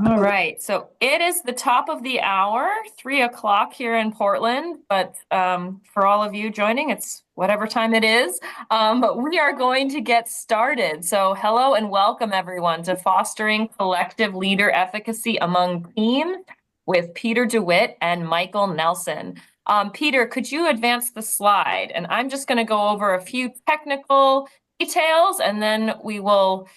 All right, so it is the top of the hour, 3 o'clock here in Portland, but for all of you joining, it's whatever time it is. But we are going to get started. So hello and welcome everyone to Fostering Collective Leader Efficacy Among Teams with Peter DeWitt and Michael Nelson. Peter, could you advance the slide? And I'm just going to go over a few technical details and then we will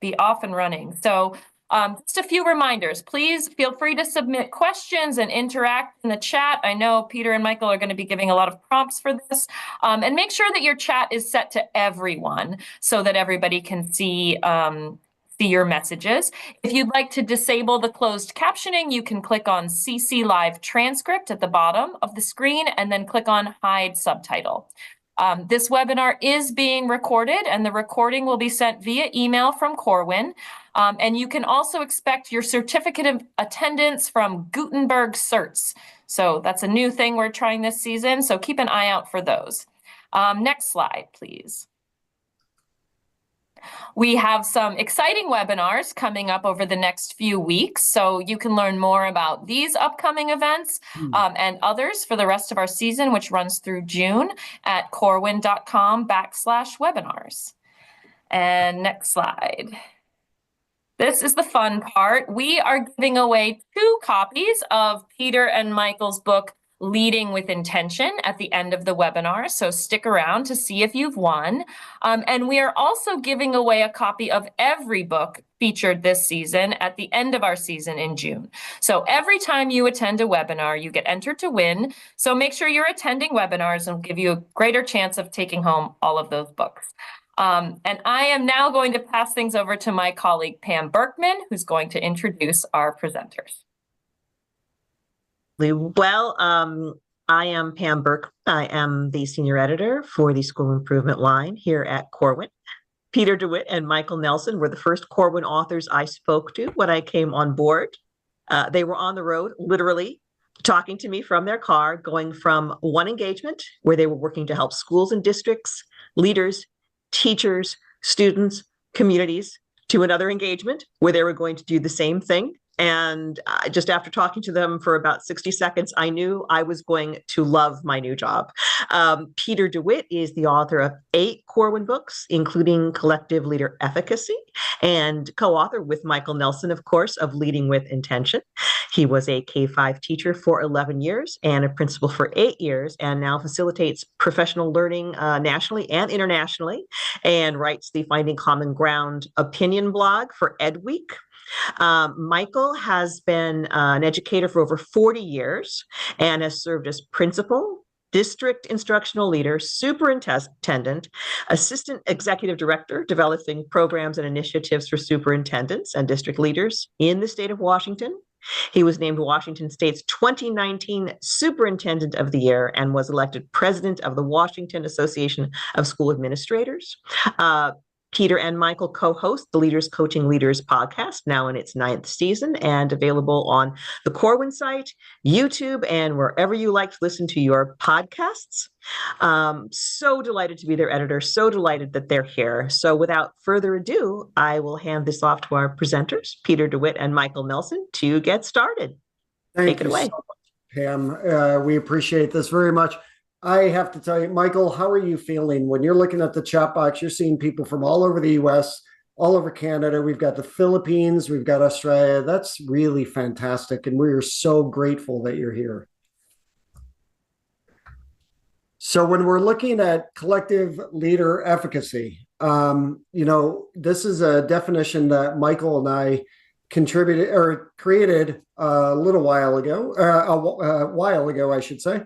be off and running. So just a few reminders. Please feel free to submit questions and interact in the chat. I know Peter and Michael are going to be giving a lot of prompts for this. And make sure that your chat is set to everyone so that everybody can see your messages. If you'd like to disable the closed captioning, you can click on CC Live Transcript at the bottom of the screen and then click on Hide Subtitle. This webinar is being recorded and the recording will be sent via email from Corwin. And you can also expect your certificate of attendance from Gutenberg Certs. So that's a new thing we're trying this season, so keep an eye out for those. Next slide, please. We have some exciting webinars coming up over the next few weeks, so you can learn more about these upcoming events and others for the rest of our season, which runs through June at corwin.com/webinars. And next slide. This is the fun part. We are giving away 2 copies of Peter and Michael's book, Leading with Intention, at the end of the webinar, so stick around to see if you've won. And we are also giving away a copy of every book featured this season at the end of our season in June. So every time you attend a webinar, you get entered to win. So make sure you're attending webinars and give you a greater chance of taking home all of those books. And I am now going to pass things over to my colleague, Pam Berkman, who's going to introduce our presenters. Well, I am Pam Burke. I am the senior editor for the School Improvement Line here at Corwin. Peter DeWitt and Michael Nelson were the first Corwin authors I spoke to when I came on board. They were on the road, literally, talking to me from their car, going from one engagement where they were working to help schools and districts, leaders, teachers, students, communities, to another engagement where they were going to do the same thing. And just after talking to them for about 60 seconds, I knew I was going to love my new job. Peter DeWitt is the author of 8 Corwin books, including Collective Leader Efficacy, and co-author with Michael Nelson, of course, of Leading with Intention. He was a K-5 teacher for 11 years and a principal for 8 years, and now facilitates professional learning nationally and internationally, and writes the Finding Common Ground opinion blog for EdWeek. Michael has been an educator for over 40 years and has served as principal, district instructional leader, superintendent, assistant executive director, developing programs and initiatives for superintendents and district leaders in the state of Washington. He was named Washington State's 2019 Superintendent of the Year and was elected president of the Washington Association of School Administrators. Peter and Michael co-host the Leaders Coaching Leaders podcast, now in its 9th season and available on the Corwin site, YouTube, and wherever you like to listen to your podcasts. So delighted to be their editor, so delighted that they're here. So without further ado, I will hand this off to our presenters, Peter DeWitt and Michael Nelson, to get started. Take it away. So much, Pam. We appreciate this very much. I have to tell you, Michael, how are you feeling when you're looking at the chat box? You're seeing people from all over the US, all over Canada. We've got the Philippines, we've got Australia. That's really fantastic. And we are so grateful that you're here. So when we're looking at collective leader efficacy, this is a definition that Michael and I contributed or created a while ago, I should say.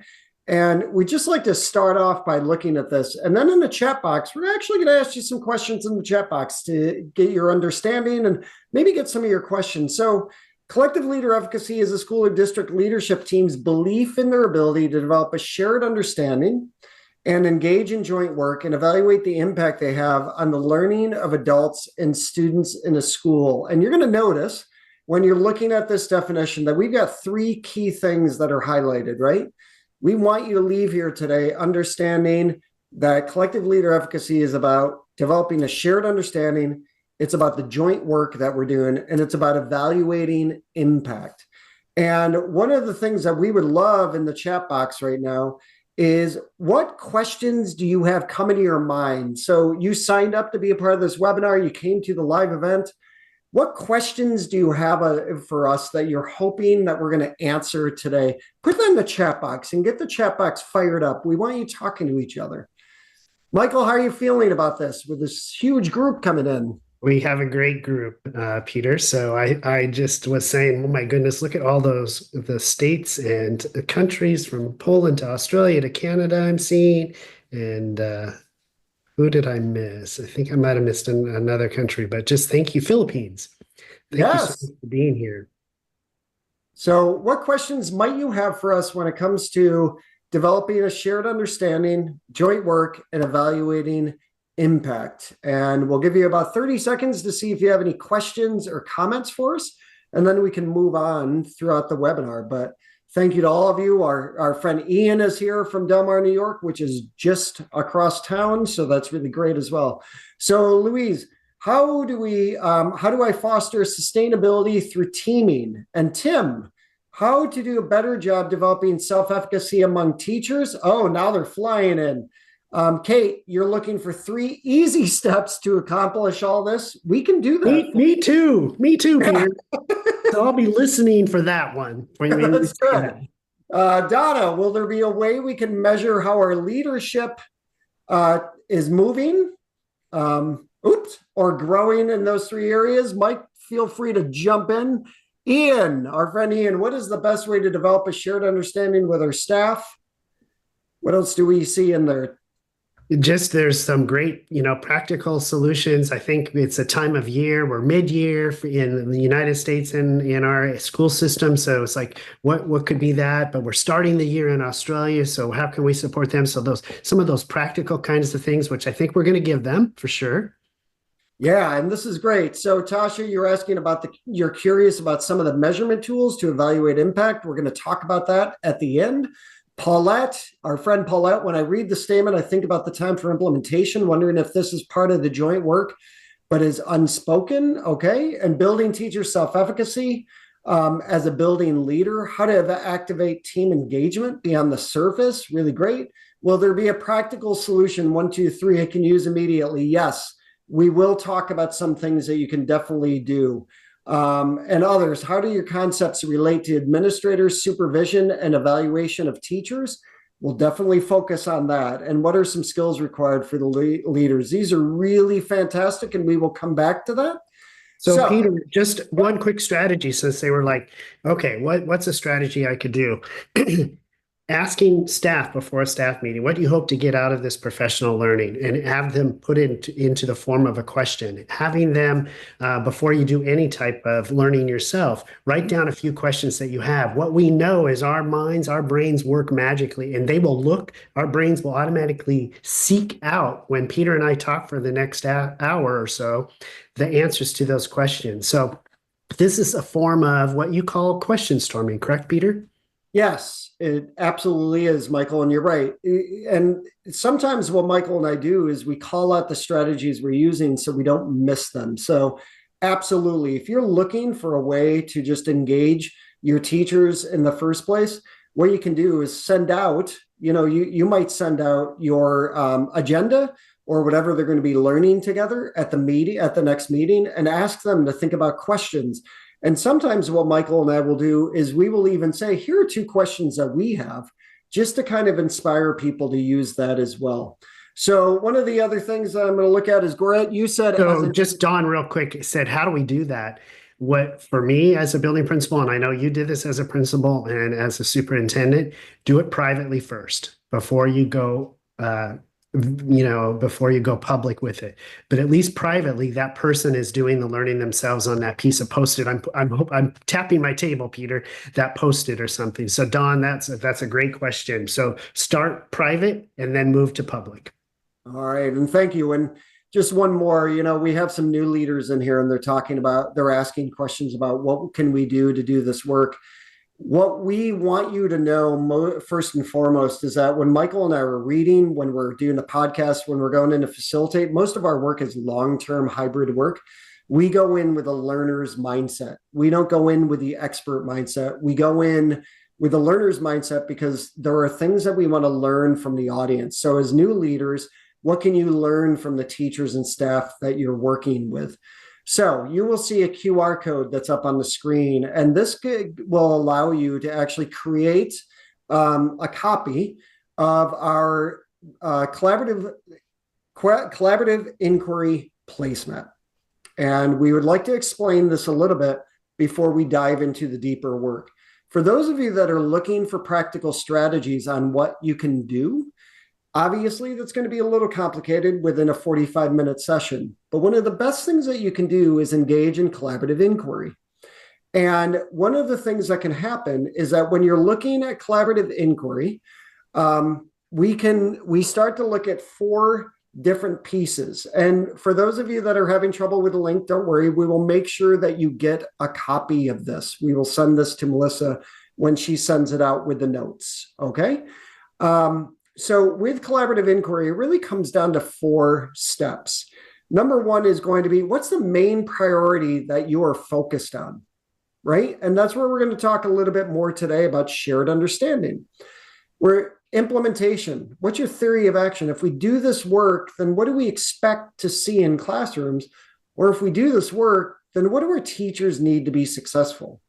And we just like to start off by looking at this. And then in the chat box, we're actually going to ask you some questions in the chat box to get your understanding and maybe get some of your questions. So collective leader efficacy is a school or district leadership team's belief in their ability to develop a shared understanding and engage in joint work and evaluate the impact they have on the learning of adults and students in a school. And you're going to notice when you're looking at this definition that we've got 3 key things that are highlighted, right? We want you to leave here today understanding that collective leader efficacy is about developing a shared understanding It's about the joint work that we're doing, and it's about evaluating impact. And one of the things that we would love in the chat box right now is, what questions do you have coming to your mind? So you signed up to be a part of this webinar, you came to the live event. What questions do you have for us that you're hoping that we're going to answer today? Put that in the chat box and get the chat box fired up. We want you talking to each other. Michael, how are you feeling about this with this huge group coming in? We have a great group, Peter. So I just was saying, oh my goodness, look at all the states and countries from Poland to Australia to Canada I'm seeing. And who did I miss? I think I might have missed another country, but just thank you, Philippines. Thank you so much for being here. So what questions might you have for us when it comes to developing a shared understanding, joint work, and evaluating impact? And we'll give you about 30 seconds to see if you have any questions or comments for us, and then we can move on throughout the webinar. But thank you to all of you. Our friend Ian is here from Del Mar, New York, which is just across town, so that's really great as well. So Louise, how do I foster sustainability through teaming? And Tim, how to do a better job developing self-efficacy among teachers? Oh, now they're flying in. Kate, you're looking for 3 easy steps to accomplish all this. We can do that. Me too, Peter. So I'll be listening for that one. That's good. Donna, will there be a way we can measure how our leadership is moving, or growing in those 3 areas? Mike, feel free to jump in. Ian, our friend Ian, what is the best way to develop a shared understanding with our staff? What else do we see in there? Just there's some great, practical solutions. I think it's a time of year. We're mid-year in the United States and in our school system. So it's like, what could be that? But we're starting the year in Australia. So how can we support them? So some of those practical kinds of things, which I think we're going to give them for sure. Yeah, and this is great. So Tasha, you're asking about you're curious about some of the measurement tools to evaluate impact. We're going to talk about that at the end. Paulette, our friend Paulette, when I read the statement, I think about the time for implementation, wondering if this is part of the joint work, but is unspoken. Okay. And building teacher self-efficacy as a building leader, how to activate team engagement beyond the surface. Really great. Will there be a practical solution? 1, 2, 3, I can use immediately. Yes, we will talk about some things that you can definitely do. And others, how do your concepts relate to administrators, supervision, and evaluation of teachers? We'll definitely focus on that. And what are some skills required for the leaders? These are really fantastic, and we will come back to that. So Peter, just one quick strategy, since they were like, okay, what's a strategy I could do? Asking staff before a staff meeting, what do you hope to get out of this professional learning, and have them put it into the form of a question. Having them, before you do any type of learning yourself, write down a few questions that you have. What we know is our brains work magically, and our brains will automatically seek out, when Peter and I talk for the next hour or so, the answers to those questions. So this is a form of what you call question storming, correct, Peter? Yes, it absolutely is, Michael, and you're right. And sometimes what Michael and I do is we call out the strategies we're using so we don't miss them. So absolutely, if you're looking for a way to just engage your teachers in the first place, what you can do is send out, you might send out your agenda or whatever they're going to be learning together at the next meeting, and ask them to think about questions. And sometimes what Michael and I will do is we will even say, here are 2 questions that we have, just to kind of inspire people to use that as well. So one of the other things that I'm going to look at is, Goret, you said... So just Don, real quick, said, how do we do that? What, for me as a building principal, and I know you did this as a principal and as a superintendent, do it privately first before you go before you go public with it. But at least privately, that person is doing the learning themselves on that piece of Post-it. I'm tapping my table, Peter, that Post-it or something. So Don, that's a great question. So start private and then move to public. All right. And thank you. And just one more, we have some new leaders in here, and they're asking questions about what can we do to do this work. What we want you to know first and foremost is that when Michael and I are reading, when we're doing a podcast, when we're going in to facilitate, most of our work is long-term hybrid work. We go in with a learner's mindset. We don't go in with the expert mindset. We go in with a learner's mindset because there are things that we want to learn from the audience. So as new leaders, what can you learn from the teachers and staff that you're working with? So you will see a QR code that's up on the screen, and this will allow you to actually create a copy of our collaborative inquiry placement. And we would like to explain this a little bit before we dive into the deeper work. For those of you that are looking for practical strategies on what you can do, obviously that's going to be a little complicated within a 45-minute session. But one of the best things that you can do is engage in collaborative inquiry. And one of the things that can happen is that when you're looking at collaborative inquiry, we start to look at 4 different pieces. And for those of you that are having trouble with the link, don't worry, we will make sure that you get a copy of this. We will send this to Melissa when she sends it out with the notes, okay? So with collaborative inquiry, it really comes down to 4 steps. Number 1 is going to be, what's the main priority that you are focused on, right? And that's where we're going to talk a little bit more today about shared understanding. Implementation, what's your theory of action? If we do this work, then what do we expect to see in classrooms? Or if we do this work, then what do our teachers need to be successful?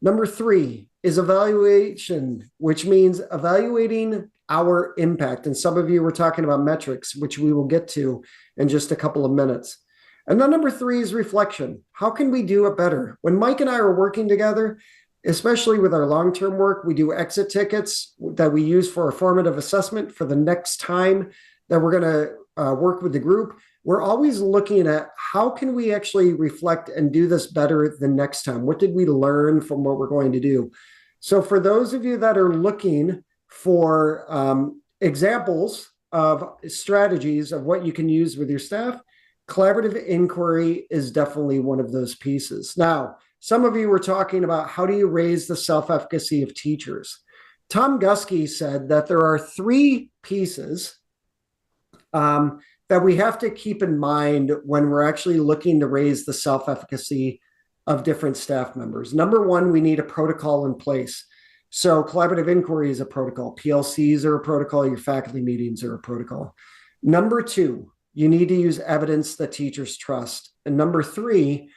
Number 3 is evaluation, which means evaluating our impact. And some of you were talking about metrics, which we will get to in just a couple of minutes. And then number 3 is reflection. How can we do it better? When Mike and I are working together, especially with our long-term work, we do exit tickets that we use for a formative assessment for the next time that we're going to work with the group. We're always looking at how can we actually reflect and do this better the next time? What did we learn from what we're going to do? So for those of you that are looking for examples of strategies of what you can use with your staff, collaborative inquiry is definitely one of those pieces. Now, some of you were talking about how do you raise the self-efficacy of teachers. Tom Guskey said that there are 3 pieces that we have to keep in mind when we're actually looking to raise the self-efficacy of different staff members. Number 1, we need a protocol in place. So collaborative inquiry is a protocol. PLCs are a protocol. Your faculty meetings are a protocol. Number 2, you need to use evidence that teachers trust. And number 3,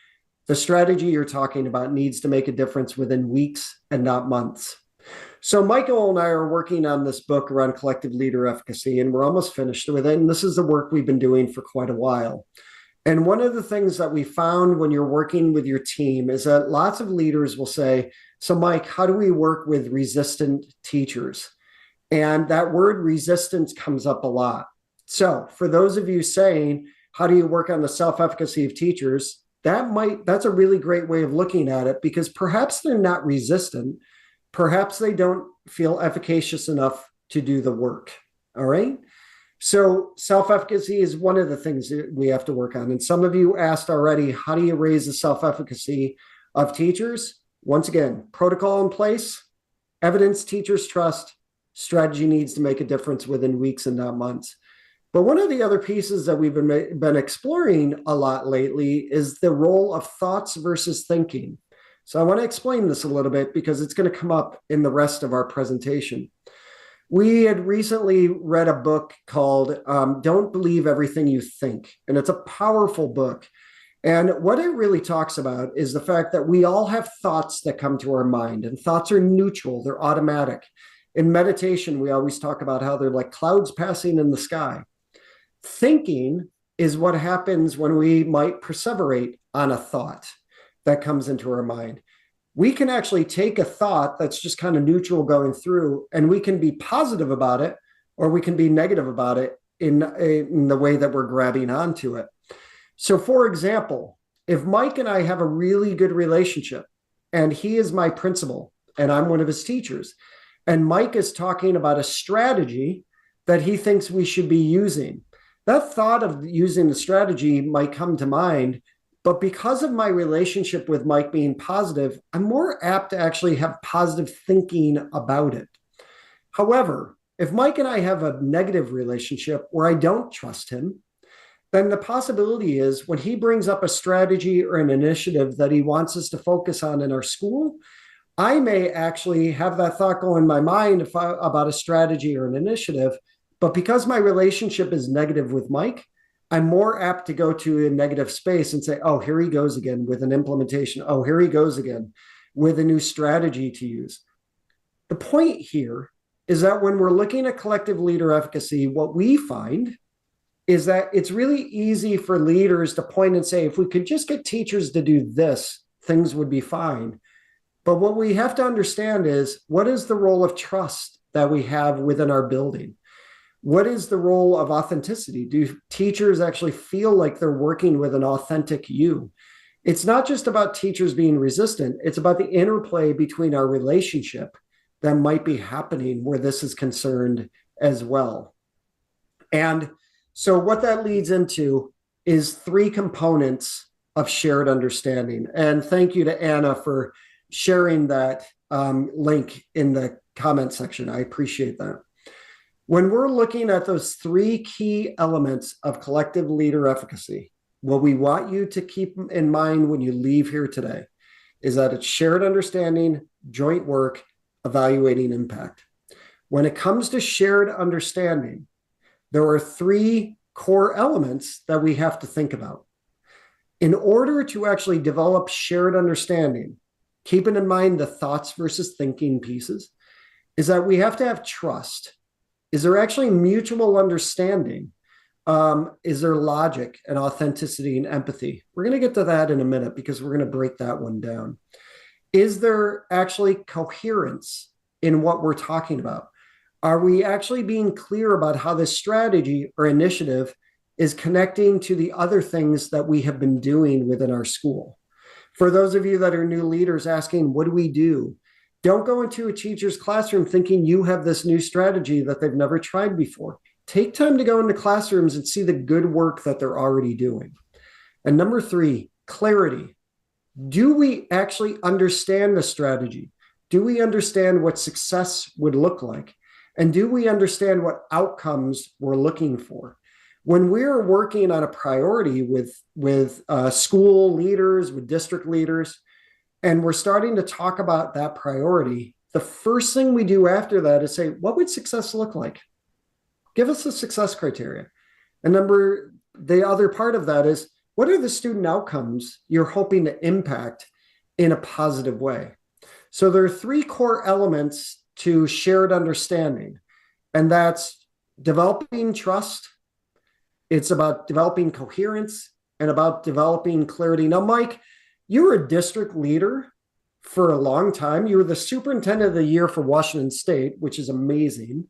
the strategy you're talking about needs to make a difference within weeks and not months. So Michael and I are working on this book around collective leader efficacy, and we're almost finished with it. And this is the work we've been doing for quite a while. And one of the things that we found when you're working with your team is that lots of leaders will say, so Mike, how do we work with resistant teachers? And that word resistance comes up a lot. So for those of you saying, how do you work on the self-efficacy of teachers? That's a really great way of looking at it, because perhaps they're not resistant. Perhaps they don't feel efficacious enough to do the work. All right. So self-efficacy is one of the things that we have to work on. And some of you asked already, how do you raise the self-efficacy of teachers? Once again, protocol in place, evidence teachers trust, strategy needs to make a difference within weeks and not months. But one of the other pieces that we've been exploring a lot lately is the role of thoughts versus thinking. So I want to explain this a little bit because it's going to come up in the rest of our presentation. We had recently read a book called Don't Believe Everything You Think, and it's a powerful book. And what it really talks about is the fact that we all have thoughts that come to our mind, and thoughts are neutral, they're automatic. In meditation, we always talk about how they're like clouds passing in the sky. Thinking is what happens when we might perseverate on a thought that comes into our mind. We can actually take a thought that's just kind of neutral going through, and we can be positive about it, or we can be negative about it in the way that we're grabbing onto it. So for example, if Mike and I have a really good relationship, and he is my principal, and I'm one of his teachers, and Mike is talking about a strategy that he thinks we should be using, that thought of using the strategy might come to mind, but because of my relationship with Mike being positive, I'm more apt to actually have positive thinking about it. However, if Mike and I have a negative relationship where I don't trust him, then the possibility is when he brings up a strategy or an initiative that he wants us to focus on in our school, I may actually have that thought go in my mind about a strategy or an initiative, but because my relationship is negative with Mike, I'm more apt to go to a negative space and say, oh, here he goes again with an implementation. Oh, here he goes again with a new strategy to use. The point here is that when we're looking at collective leader efficacy, what we find is that it's really easy for leaders to point and say, if we could just get teachers to do this, things would be fine. But what we have to understand is, what is the role of trust that we have within our building? What is the role of authenticity? Do teachers actually feel like they're working with an authentic you? It's not just about teachers being resistant. It's about the interplay between our relationship that might be happening where this is concerned as well. And so what that leads into is 3 components of shared understanding. And thank you to Anna for sharing that link in the comment section. I appreciate that. When we're looking at those 3 key elements of collective leader efficacy, what we want you to keep in mind when you leave here today is that it's shared understanding, joint work, evaluating impact. When it comes to shared understanding, there are 3 core elements that we have to think about. In order to actually develop shared understanding, keeping in mind the thoughts versus thinking pieces, is that we have to have trust. Is there actually mutual understanding? Is there logic and authenticity and empathy? We're going to get to that in a minute because we're going to break that one down. Is there actually coherence in what we're talking about? Are we actually being clear about how this strategy or initiative is connecting to the other things that we have been doing within our school? For those of you that are new leaders asking, what do we do? Don't go into a teacher's classroom thinking you have this new strategy that they've never tried before. Take time to go into classrooms and see the good work that they're already doing. And number 3, clarity. Do we actually understand the strategy? Do we understand what success would look like? And do we understand what outcomes we're looking for? When we're working on a priority with school leaders, with district leaders, and we're starting to talk about that priority, the first thing we do after that is say, what would success look like? Give us a success criteria. And the other part of that is, what are the student outcomes you're hoping to impact in a positive way? So there are 3 core elements to shared understanding, and that's developing trust. It's about developing coherence and about developing clarity. Now, Mike, you were a district leader for a long time. You were the superintendent of the year for Washington State, which is amazing.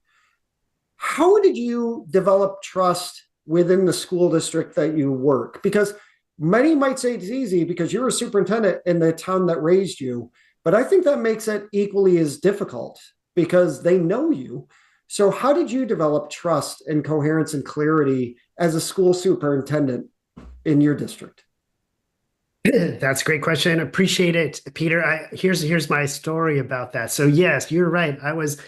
How did you develop trust within the school district that you work? Because many might say it's easy because you're a superintendent in the town that raised you, but I think that makes it equally as difficult because they know you. So how did you develop trust and coherence and clarity as a school superintendent in your district? That's a great question. Appreciate it, Peter. Here's my story about that. So yes, you're right. I was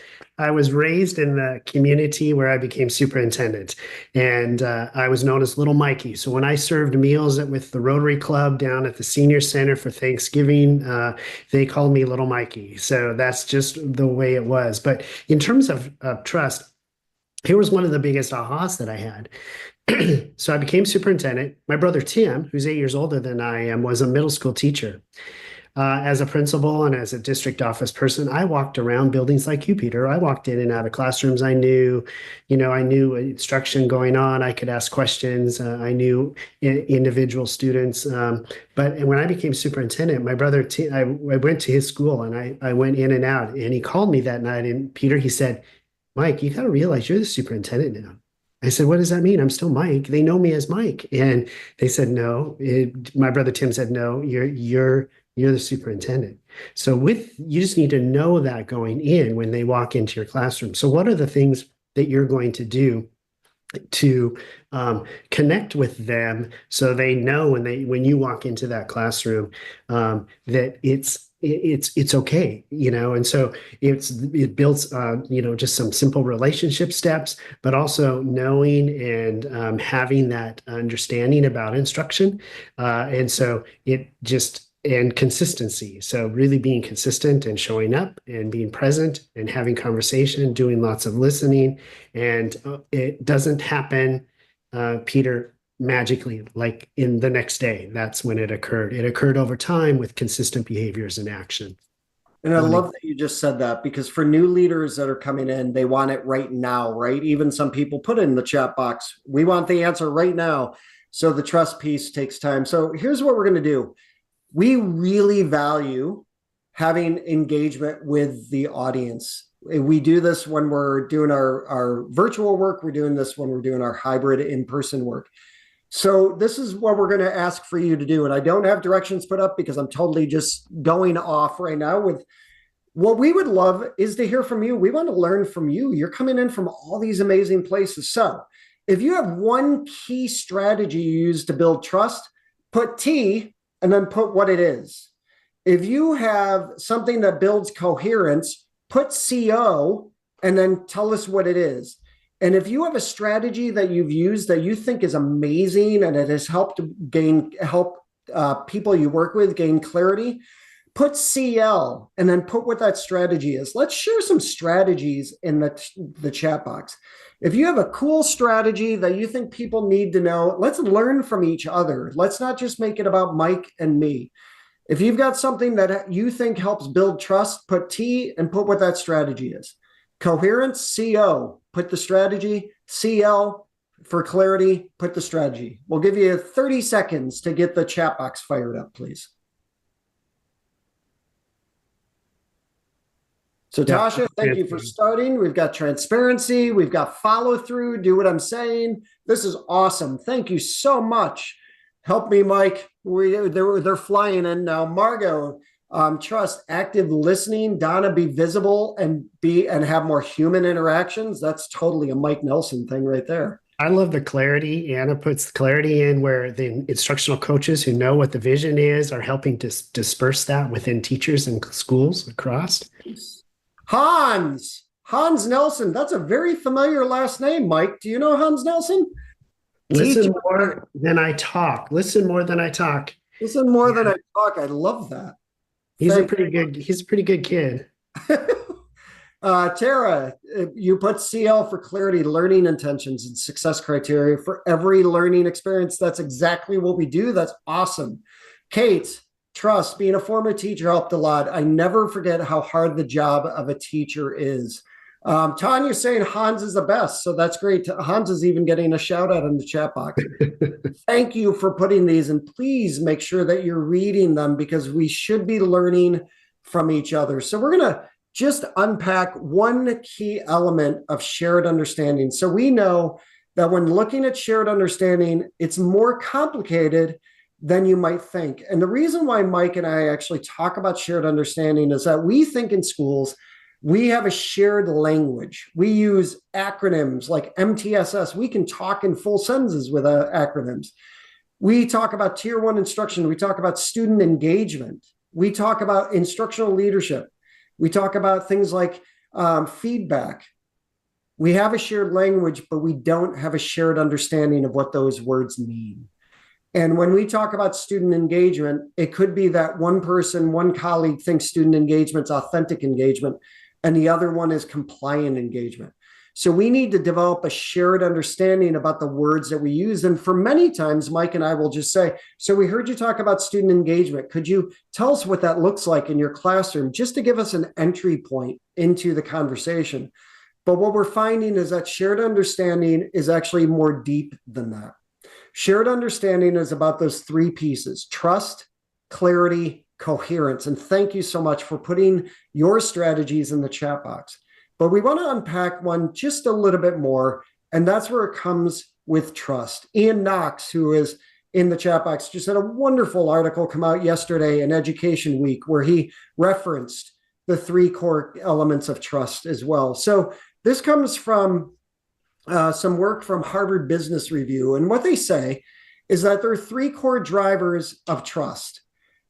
raised in the community where I became superintendent, and I was known as Little Mikey. So when I served meals with the Rotary Club down at the Senior Center for Thanksgiving, they called me Little Mikey. So that's just the way it was. But in terms of trust, here was one of the biggest ahas that I had. So I became superintendent. My brother Tim, who's 8 years older than I am, was a middle school teacher. As a principal and as a district office person, I walked around buildings like you, Peter. I walked in and out of classrooms. I knew instruction going on. I could ask questions. I knew individual students. But when I became superintendent, my brother Tim, I went to his school and I went in and out. And he called me that night. And Peter, he said, Mike, you got to realize you're the superintendent now. I said, what does that mean? I'm still Mike. They know me as Mike. And they said, no. My brother Tim said, no, you're the superintendent. So you just need to know that going in when they walk into your classroom. So what are the things that you're going to do to connect with them so they know when you walk into that classroom that it's it's okay, and so it builds just some simple relationship steps, but also knowing and having that understanding about instruction, and so it just and consistency. So really being consistent and showing up and being present and having conversation, doing lots of listening, and it doesn't happen, Peter, magically, like in the next day. That's when it occurred. It occurred over time with consistent behaviors and action. And I love that you just said that, because for new leaders that are coming in, they want it right now, right? Even some people put in the chat box, we want the answer right now. So the trust piece takes time. So here's what we're going to do. We really value having engagement with the audience. We do this when we're doing our virtual work. We're doing this when we're doing our hybrid in-person work. So this is what we're going to ask for you to do. And I don't have directions put up because I'm totally just going off right now with what we would love is to hear from you. We want to learn from you. You're coming in from all these amazing places. So if you have one key strategy you use to build trust, put T and then put what it is. If you have something that builds coherence, put CO and then tell us what it is. And if you have a strategy that you've used that you think is amazing and it has helped people you work with gain clarity, put CL and then put what that strategy is. Let's share some strategies in the chat box. If you have a cool strategy that you think people need to know, let's learn from each other. Let's not just make it about Mike and me. If you've got something that you think helps build trust, put T and put what that strategy is. Coherence, CO, put the strategy. CL, for clarity, put the strategy. We'll give you 30 seconds to get the chat box fired up, please. So Tasha, thank you for starting. We've got transparency. We've got follow through. Do what I'm saying. This is awesome. Thank you so much. Help me, Mike. They're flying in now. Margot, trust, active listening. Donna, be visible and have more human interactions. That's totally a Mike Nelson thing right there. I love the clarity. Anna puts clarity in where the instructional coaches who know what the vision is are helping to disperse that within teachers and schools across. Hans Nelson. That's a very familiar last name, Mike. Do you know Hans Nelson? Listen more than I talk. Listen more than I talk. Listen more than I talk. I love that. He's a pretty good kid. Tara, you put CL for clarity, learning intentions, and success criteria for every learning experience. That's exactly what we do. That's awesome. Kate, trust, being a former teacher helped a lot. I never forget how hard the job of a teacher is. Tanya's saying Hans is the best, so that's great. Hans is even getting a shout out in the chat box. Thank you for putting these, and please make sure that you're reading them because we should be learning from each other. So we're going to just unpack one key element of shared understanding. So we know that when looking at shared understanding, it's more complicated than you might think. And the reason why Mike and I actually talk about shared understanding is that we think in schools, we have a shared language. We use acronyms like MTSS. We can talk in full sentences with acronyms. We talk about tier 1 instruction. We talk about student engagement. We talk about instructional leadership. We talk about things like feedback. We have a shared language, but we don't have a shared understanding of what those words mean. And when we talk about student engagement, it could be that one person, one colleague thinks student engagement's authentic engagement, and the other one is compliant engagement. So we need to develop a shared understanding about the words that we use. And for many times, Mike and I will just say, so we heard you talk about student engagement. Could you tell us what that looks like in your classroom, just to give us an entry point into the conversation? But what we're finding is that shared understanding is actually more deep than that. Shared understanding is about those three pieces: trust, clarity, coherence. And thank you so much for putting your strategies in the chat box. But we want to unpack one just a little bit more, and that's where it comes with trust. Ian Knox, who is in the chat box, just had a wonderful article come out yesterday in Education Week where he referenced the three core elements of trust as well. So this comes from some work from Harvard Business Review. And what they say is that there are three core drivers of trust.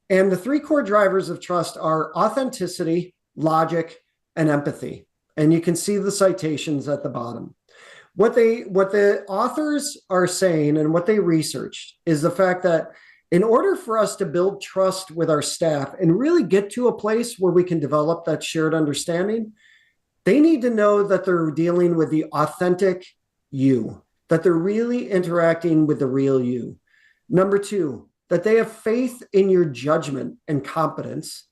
And the three core drivers of trust are authenticity, logic, and empathy. And you can see the citations at the bottom. What the authors are saying and what they researched is the fact that in order for us to build trust with our staff and really get to a place where we can develop that shared understanding, they need to know that they're dealing with the authentic you, that they're really interacting with the real you. Number two, that they have faith in your judgment and competence.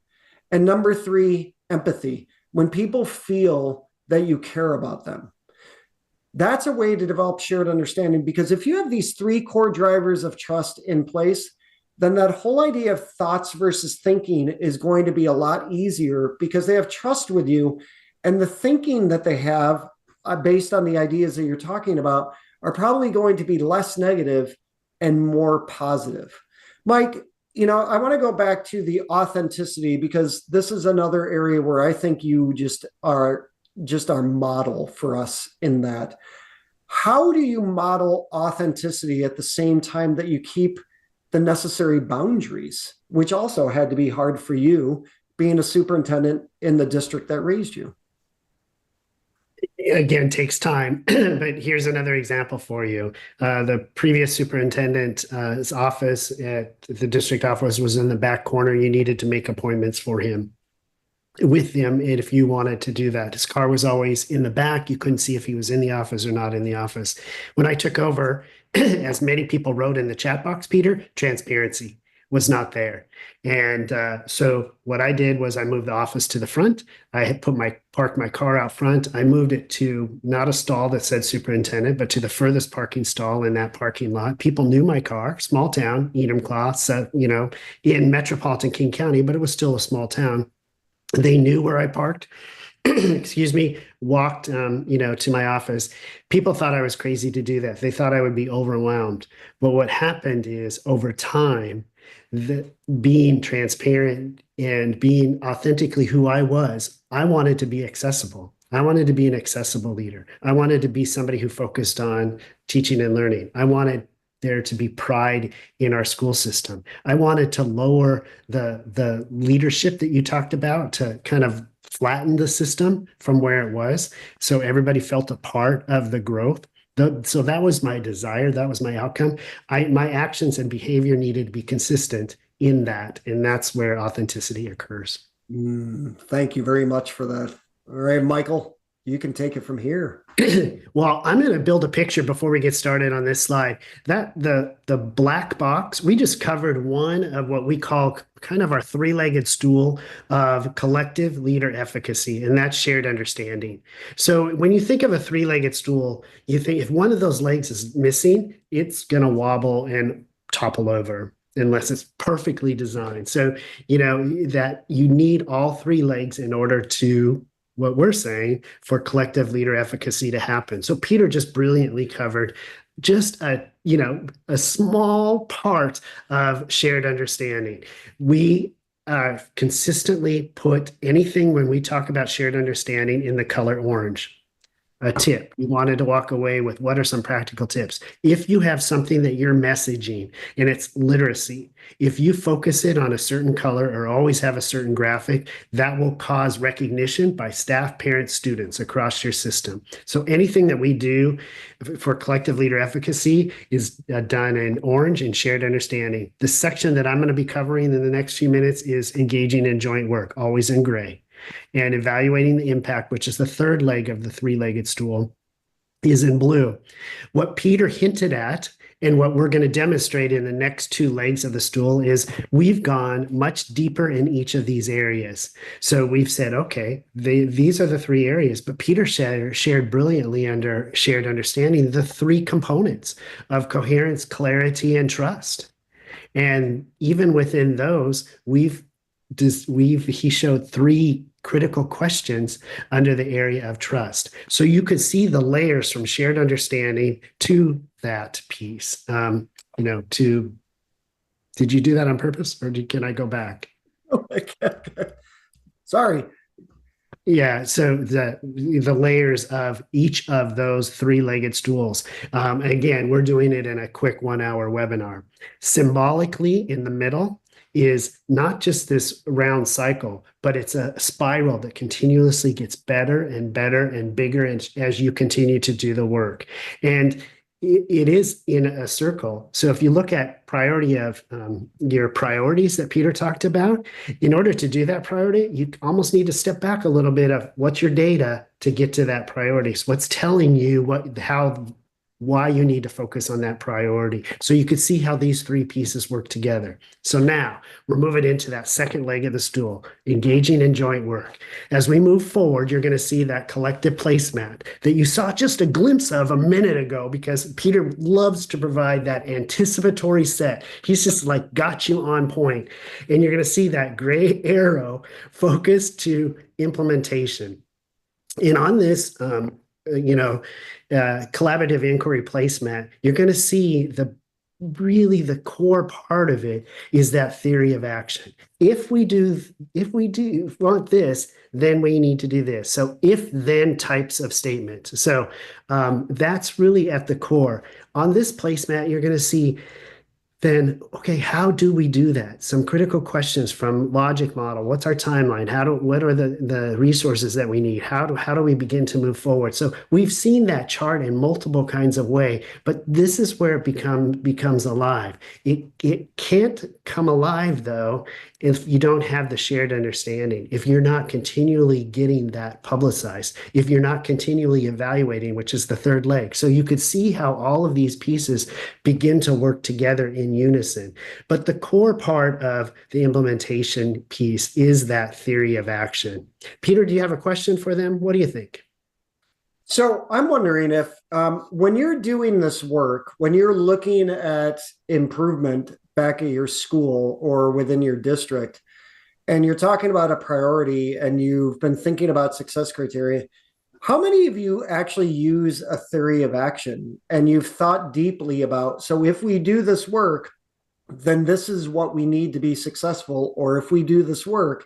And number three, empathy. When people feel that you care about them. That's a way to develop shared understanding, because if you have these three core drivers of trust in place, then that whole idea of thoughts versus thinking is going to be a lot easier because they have trust with you. And the thinking that they have based on the ideas that you're talking about are probably going to be less negative and more positive. Mike, I want to go back to the authenticity, because this is another area where I think you just are our model for us in that. How do you model authenticity at the same time that you keep the necessary boundaries, which also had to be hard for you being a superintendent in the district that raised you? Again, takes time, but here's another example for you. The previous superintendent's office at the district office was in the back corner. You needed to make appointments for him with him, and if you wanted to do that. His car was always in the back. You couldn't see if he was in the office or not in the office. When I took over, as many people wrote in the chat box, Peter, transparency was not there. And so what I did was I moved the office to the front. I had parked my car out front. I moved it to not a stall that said superintendent, but to the furthest parking stall in that parking lot. People knew my car, small town, Enumclaw, in metropolitan King County, but it was still a small town. They knew where I parked, excuse me, walked, to my office. People thought I was crazy to do that. They thought I would be overwhelmed. But what happened is, over time, being transparent and being authentically who I was, I wanted to be accessible. I wanted to be an accessible leader. I wanted to be somebody who focused on teaching and learning. I wanted there to be pride in our school system. I wanted to lower the leadership that you talked about, to kind of flatten the system from where it was, so everybody felt a part of the growth. So that was my desire. That was my outcome. My actions and behavior needed to be consistent in that, and that's where authenticity occurs. Thank you very much for that. All right, Michael, you can take it from here. Well, I'm going to build a picture before we get started on this slide. That the black box, we just covered one of what we call kind of our three-legged stool of collective leader efficacy, and that's shared understanding. So when you think of a three-legged stool, you think if one of those legs is missing, it's going to wobble and topple over unless it's perfectly designed. So, that you need all three legs in order to, what we're saying, for collective leader efficacy to happen. So Peter just brilliantly covered just a small part of shared understanding. We consistently put anything, when we talk about shared understanding, in the color orange. A tip you wanted to walk away with: what are some practical tips? If you have something that you're messaging and it's literacy, if you focus it on a certain color or always have a certain graphic, that will cause recognition by staff, parents, students across your system. So anything that we do for collective leader efficacy is done in orange and shared understanding. The section that I'm going to be covering in the next few minutes is engaging in joint work, always in gray. And evaluating the impact, which is the third leg of the three-legged stool, is in blue. What Peter hinted at, and what we're going to demonstrate in the next two legs of the stool, is we've gone much deeper in each of these areas. So we've said, okay, these are the three areas, but Peter shared brilliantly under shared understanding the three components of coherence, clarity, and trust. And even within those, he showed three critical questions under the area of trust. So you could see the layers from shared understanding to that piece. Did you do that on purpose, or can I go back? Sorry. Yeah, so the layers of each of those three-legged stools. Again, we're doing it in a quick 1 hour webinar. Symbolically, in the middle is not just this round cycle, but it's a spiral that continuously gets better and better and bigger as you continue to do the work. And it is in a circle. So if you look at priority of your priorities that Peter talked about, in order to do that priority, you almost need to step back a little bit of what's your data to get to that priority. So what's telling you why you need to focus on that priority. So you could see how these three pieces work together. So now we're moving into that second leg of the stool, engaging in joint work. As we move forward, you're going to see that collective placemat that you saw just a glimpse of a minute ago, because Peter loves to provide that anticipatory set. He's just like got you on point. And you're going to see that gray arrow focused to implementation. And on this, collaborative inquiry placemat, you're going to see the core part of it is that theory of action. If we do want this, then we need to do this. So if then types of statements. So that's really at the core. On this placemat, you're going to see then, okay, how do we do that? Some critical questions from logic model. What's our timeline? What are the resources that we need? How do we begin to move forward? So we've seen that chart in multiple kinds of way, but this is where it becomes alive. It can't come alive though if you don't have the shared understanding, if you're not continually getting that publicized, if you're not continually evaluating, which is the third leg. So you could see how all of these pieces begin to work together in unison. But the core part of the implementation piece is that theory of action. Peter, do you have a question for them? What do you think? So I'm wondering if when you're doing this work, when you're looking at improvement back at your school or within your district, and you're talking about a priority and you've been thinking about success criteria, how many of you actually use a theory of action and you've thought deeply about, so if we do this work, then this is what we need to be successful, or if we do this work,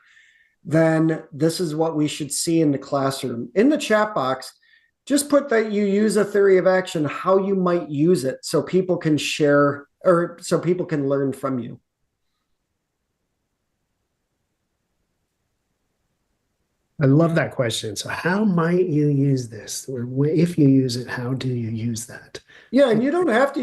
then this is what we should see in the classroom. In the chat box, just put that you use a theory of action, how you might use it, so people can share or so people can learn from you. I love that question. So how might you use this? Or if you use it, how do you use that? Yeah, and you don't have to,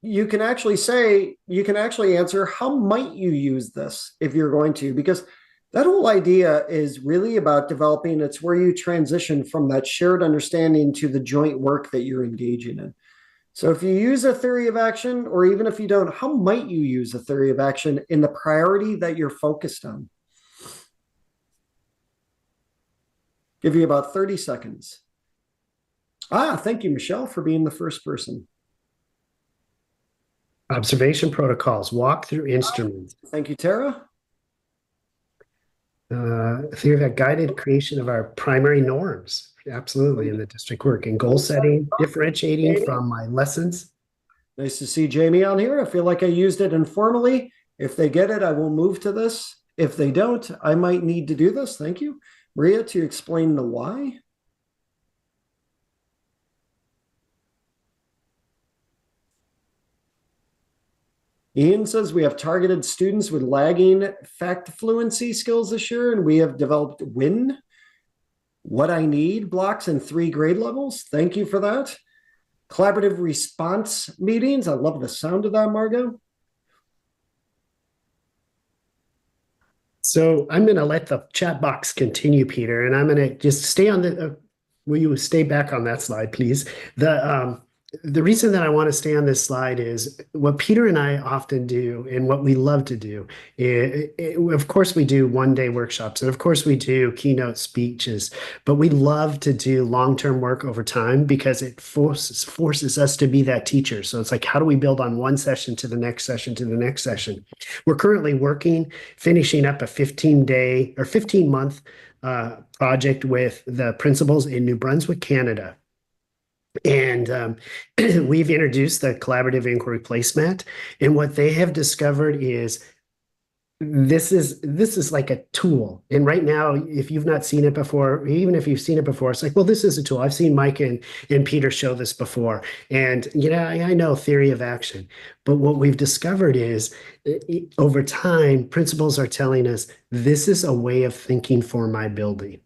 you can actually say, you can actually answer, how might you use this if you're going to, because that whole idea is really about developing, it's where you transition from that shared understanding to the joint work that you're engaging in. So if you use a theory of action, or even if you don't, how might you use a theory of action in the priority that you're focused on? Give you about 30 seconds. Thank you, Michelle, for being the first person. Observation protocols, walk through instruments. Thank you, Tara. Theory of that guided creation of our primary norms. Absolutely, in the district work and goal setting, differentiating from my lessons. Nice to see Jamie on here. I feel like I used it informally. If they get it, I will move to this. If they don't, I might need to do this. Thank you. Maria, to explain the why. Ian says we have targeted students with lagging fact fluency skills this year, and we have developed WIN, what I need blocks in 3 grade levels. Thank you for that. Collaborative response meetings. I love the sound of that, Margot. So I'm going to let the chat box continue, Peter, and I'm going to just stay on the, will you stay back on that slide, please? The reason that I want to stay on this slide is what Peter and I often do and what we love to do. Of course, we do one-day workshops, and of course, we do keynote speeches, but we love to do long-term work over time because it forces us to be that teacher. So it's like, how do we build on one session to the next session to the next session? We're currently finishing up a 15-day or 15-month project with the principals in New Brunswick, Canada. And we've introduced the collaborative inquiry placemat. And what they have discovered is this is like a tool. And right now, if you've not seen it before, even if you've seen it before, it's like, well, this is a tool. I've seen Mike and Peter show this before. And I know theory of action. But what we've discovered is over time, principals are telling us this is a way of thinking for my building.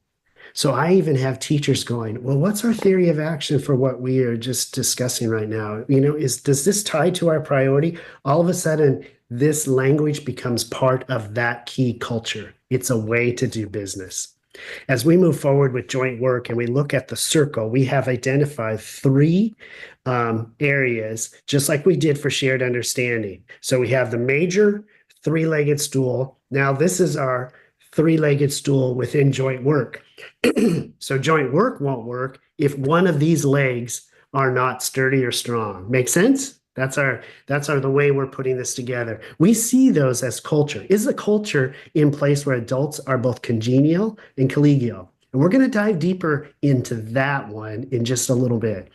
So I even have teachers going, well, what's our theory of action for what we are just discussing right now? Does this tie to our priority? All of a sudden, this language becomes part of that key culture. It's a way to do business. As we move forward with joint work and we look at the circle, we have identified three areas, just like we did for shared understanding. So we have the major three-legged stool. Now this is our three-legged stool within joint work. So joint work won't work if one of these legs are not sturdy or strong. Make sense? That's the way we're putting this together. We see those as culture. Is a culture in place where adults are both congenial and collegial? And we're going to dive deeper into that one in just a little bit.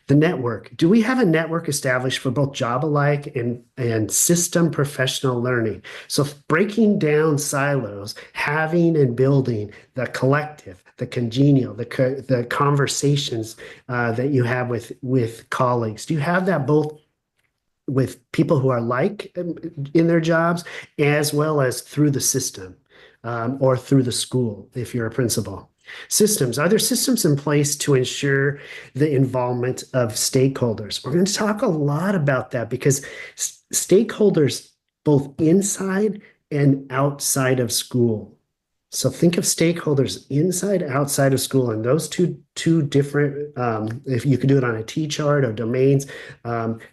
The network. Do we have a network established for both job alike and system professional learning? So breaking down silos, having and building the collective, the congenial, the conversations that you have with colleagues. Do you have that both with people who are like in their jobs as well as through the system or through the school if you're a principal? Systems. Are there systems in place to ensure the involvement of stakeholders? We're going to talk a lot about that because stakeholders both inside and outside of school. So think of stakeholders inside, outside of school, and those two different, if you could do it on a T-chart or domains,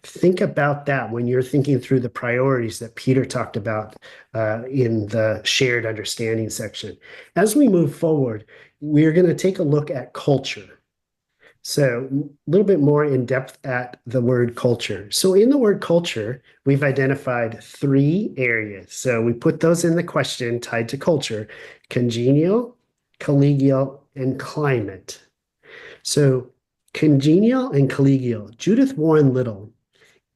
think about that when you're thinking through the priorities that Peter talked about in the shared understanding section. As we move forward, we're going to take a look at culture. So a little bit more in depth at the word culture. So in the word culture, we've identified three areas. So we put those in the question tied to culture: congenial, collegial, and climate. So congenial and collegial. Judith Warren Little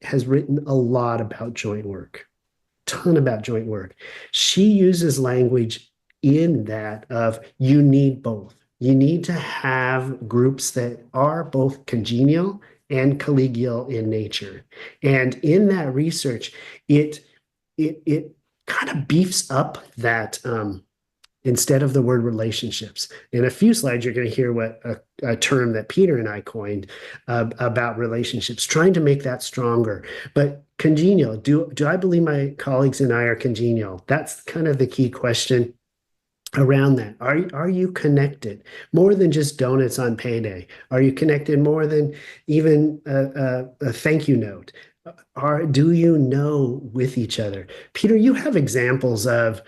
has written a lot about joint work, ton about joint work. She uses language in that of you need both. You need to have groups that are both congenial and collegial in nature. And in that research, it kind of beefs up that instead of the word relationships. In a few slides, you're going to hear what a term that Peter and I coined about relationships, trying to make that stronger. But congenial, do I believe my colleagues and I are congenial? That's kind of the key question around that. Are you connected more than just donuts on payday? Are you connected more than even a thank you note? Do you know with each other? Peter, you have examples of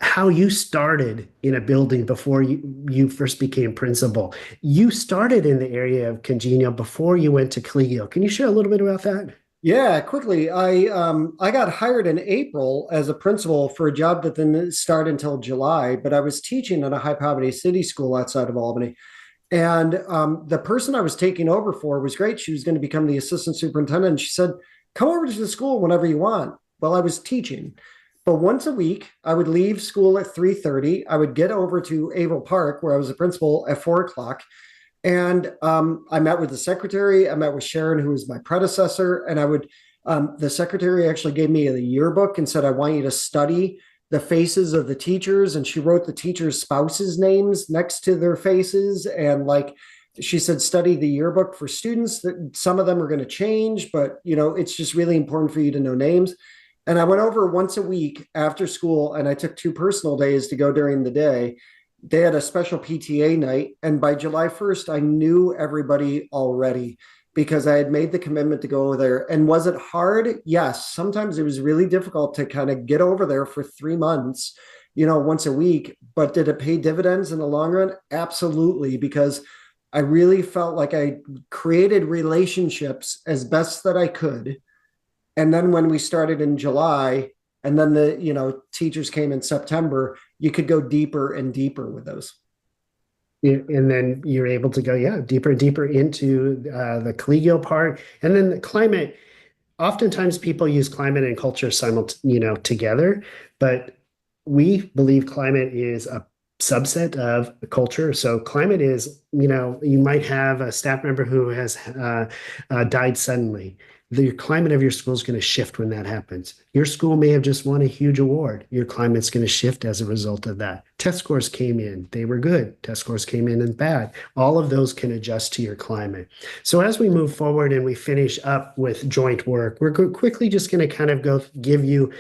how you started in a building before you first became principal. You started in the area of congenial before you went to collegial. Can you share a little bit about that? Yeah, quickly. I got hired in April as a principal for a job that didn't start until July, but I was teaching at a high poverty city school outside of Albany. And the person I was taking over for was great. She was going to become the assistant superintendent. And she said, come over to the school whenever you want. Well, I was teaching. But once a week, I would leave school at 3:30. I would get over to Averill Park, where I was a principal, at 4 o'clock. And I met with the secretary. I met with Sharon, who was my predecessor. And the secretary actually gave me the yearbook and said, I want you to study the faces of the teachers. And she wrote the teachers' spouses' names next to their faces. And she said, study the yearbook for students. That some of them are going to change, but it's just really important for you to know names. And I went over once a week after school, and I took 2 personal days to go during the day. They had a special PTA night. And by July 1st, I knew everybody already because I had made the commitment to go over there. And was it hard? Yes. Sometimes it was really difficult to kind of get over there for 3 months, once a week. But did it pay dividends in the long run? Absolutely. Because I really felt like I created relationships as best that I could. And then when we started in July, and then the teachers came in September, you could go deeper and deeper with those. And then you're able to go, deeper and deeper into the collegial part. And then the climate, oftentimes people use climate and culture together, but we believe climate is a subset of culture. So climate is, you might have a staff member who has died suddenly. The climate of your school is going to shift when that happens. Your school may have just won a huge award. Your climate's going to shift as a result of that. Test scores came in. They were good. Test scores came in and bad. All of those can adjust to your climate. So as we move forward and we finish up with joint work, we're quickly just going to kind of give you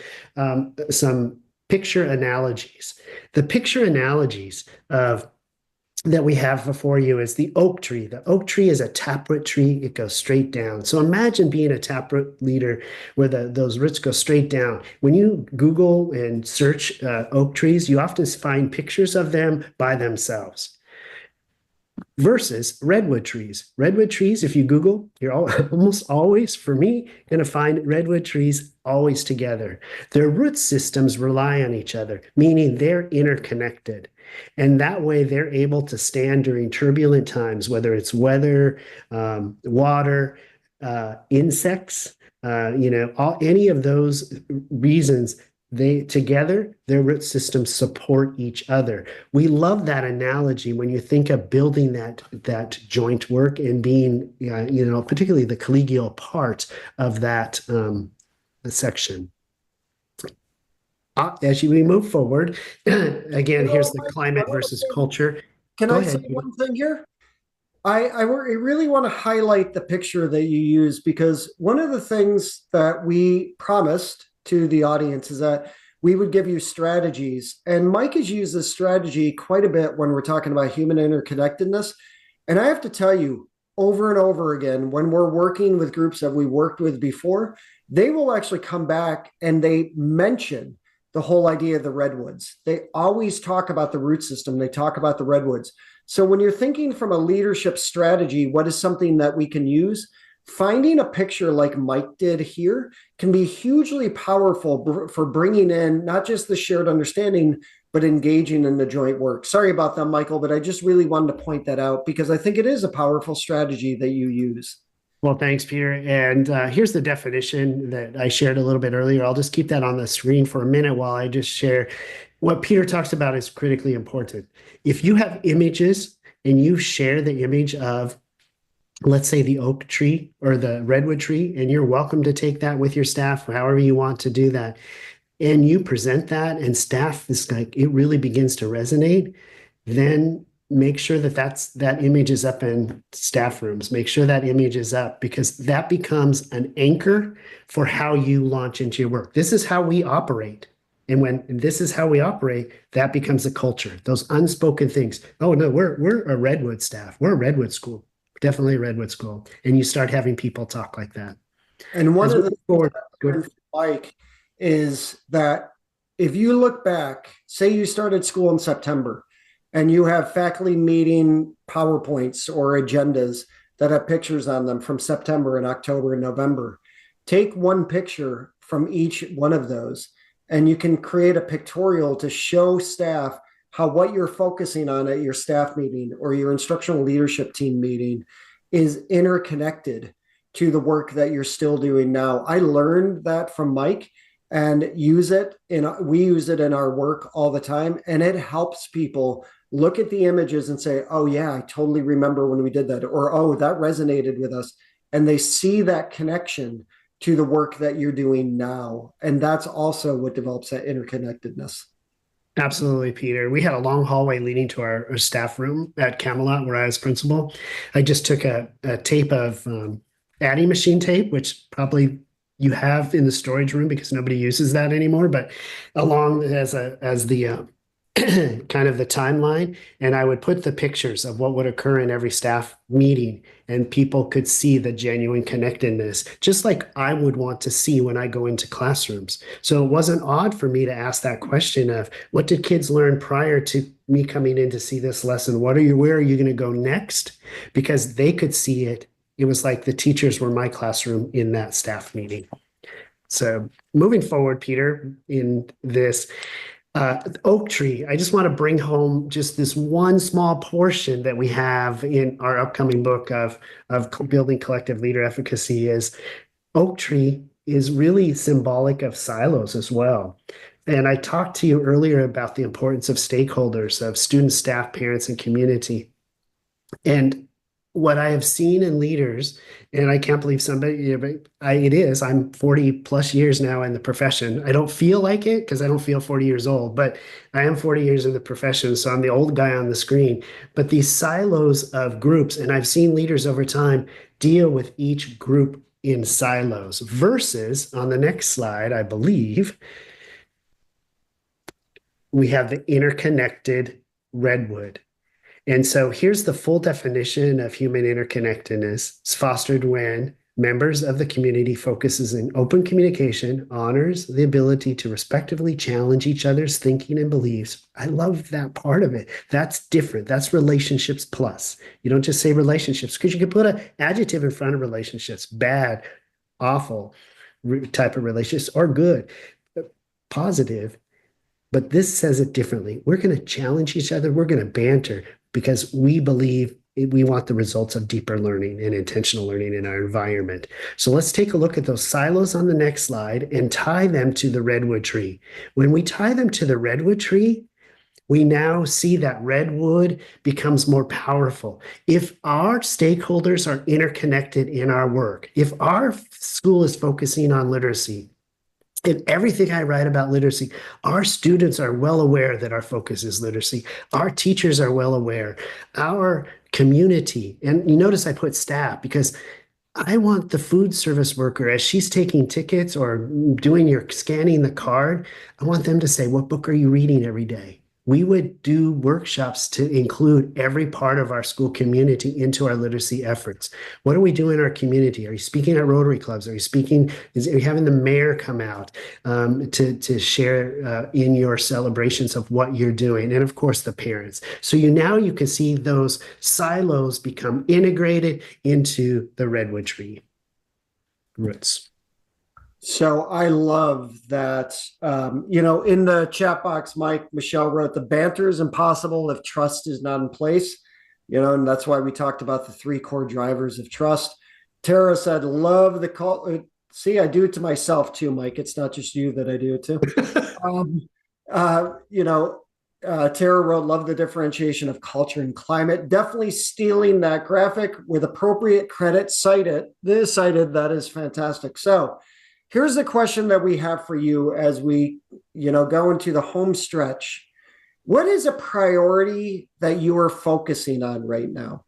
some picture analogies. The picture analogies that we have before you is the oak tree. The oak tree is a taproot tree. It goes straight down. So imagine being a taproot leader where those roots go straight down. When you Google and search oak trees, you often find pictures of them by themselves. Versus redwood trees. Redwood trees, if you Google, you're almost always, for me, going to find redwood trees always together. Their root systems rely on each other, meaning they're interconnected. And that way they're able to stand during turbulent times, whether it's weather, water, insects, any of those reasons. Together, their root systems support each other. We love that analogy when you think of building that joint work and being, particularly the collegial part of that section. As we move forward, again, here's the climate versus culture. Can Go I ahead, say one thing here? I really want to highlight the picture that you use, because one of the things that we promised to the audience is that we would give you strategies. And Mike has used this strategy quite a bit when we're talking about human interconnectedness. And I have to tell you, over and over again, when we're working with groups that we worked with before, they will actually come back and they mention the whole idea of the redwoods. They always talk about the root system. They talk about the redwoods. So when you're thinking from a leadership strategy, what is something that we can use? Finding a picture like Mike did here can be hugely powerful for bringing in not just the shared understanding, but engaging in the joint work. Sorry about that, Michael, but I just really wanted to point that out because I think it is a powerful strategy that you use. Well, thanks, Peter. And here's the definition that I shared a little bit earlier. I'll just keep that on the screen for a minute while I just share what Peter talks about is critically important. If you have images and you share the image of, let's say, the oak tree or the redwood tree, and you're welcome to take that with your staff, however you want to do that, and you present that and staff is like, it really begins to resonate, then make sure that image is up in staff rooms. Make sure that image is up, because that becomes an anchor for how you launch into your work. This is how we operate. And when this is how we operate, that becomes a culture. Those unspoken things. Oh no, we're a redwood staff. We're a redwood school. Definitely a redwood school. And you start having people talk like that. And one of the forward, Mike, is that if you look back, say you started school in September and you have faculty meeting PowerPoints or agendas that have pictures on them from September and October and November, take one picture from each one of those and you can create a pictorial to show staff how what you're focusing on at your staff meeting or your instructional leadership team meeting is interconnected to the work that you're still doing now. I learned that from Mike and we use it in our work all the time. And it helps people look at the images and say, oh yeah, I totally remember when we did that, or, oh, that resonated with us. And they see that connection to the work that you're doing now. And that's also what develops that interconnectedness. Absolutely, Peter. We had a long hallway leading to our staff room at Camelot where I was principal. I just took a tape of adding machine tape, which probably you have in the storage room because nobody uses that anymore, but along as the kind of the timeline, and I would put the pictures of what would occur in every staff meeting, and people could see the genuine connectedness, just like I would want to see when I go into classrooms. So it wasn't odd for me to ask that question of what did kids learn prior to me coming in to see this lesson? Where are you going to go next? Because they could see it. It was like the teachers were my classroom in that staff meeting. So moving forward, Peter, in this oak tree, I just want to bring home just this one small portion that we have in our upcoming book of building collective leader efficacy is oak tree is really symbolic of silos as well. And I talked to you earlier about the importance of stakeholders, of students, staff, parents, and community. And what I have seen in leaders, and I can't believe somebody, it is, I'm 40 plus years now in the profession. I don't feel like it because I don't feel 40 years old, but I am 40 years in the profession. So I'm the old guy on the screen. But these silos of groups, and I've seen leaders over time deal with each group in silos versus on the next slide, I believe, we have the interconnected redwood. And so here's the full definition of human interconnectedness. It's fostered when members of the community focuses in open communication, honors the ability to respectively challenge each other's thinking and beliefs. I love that part of it. That's different. That's relationships plus. You don't just say relationships because you can put an adjective in front of relationships, bad, awful type of relationships, or good, positive. But this says it differently. We're going to challenge each other. We're going to banter because we believe we want the results of deeper learning and intentional learning in our environment. So let's take a look at those silos on the next slide and tie them to the redwood tree. When we tie them to the redwood tree, we now see that redwood becomes more powerful. If our stakeholders are interconnected in our work, if our school is focusing on literacy, in everything I write about literacy, our students are well aware that our focus is literacy. Our teachers are well aware. Our community, and you notice I put staff because I want the food service worker, as she's taking tickets or scanning the card, I want them to say, what book are you reading every day? We would do workshops to include every part of our school community into our literacy efforts. What are we doing in our community? Are you speaking at Rotary clubs? Are you having the mayor come out to share in your celebrations of what you're doing? And of course, the parents. So you can see those silos become integrated into the redwood tree roots. So I love that, in the chat box, Michelle wrote, the banter is impossible if trust is not in place, and that's why we talked about the 3 core drivers of trust. Tara said, love the call. See, I do it to myself too, Mike. It's not just you that I do it to. Tara wrote, love the differentiation of culture and climate. Definitely stealing that graphic with appropriate credit. Cited. That is fantastic. So here's the question that we have for you as we, go into the home stretch. What is a priority that you are focusing on right now?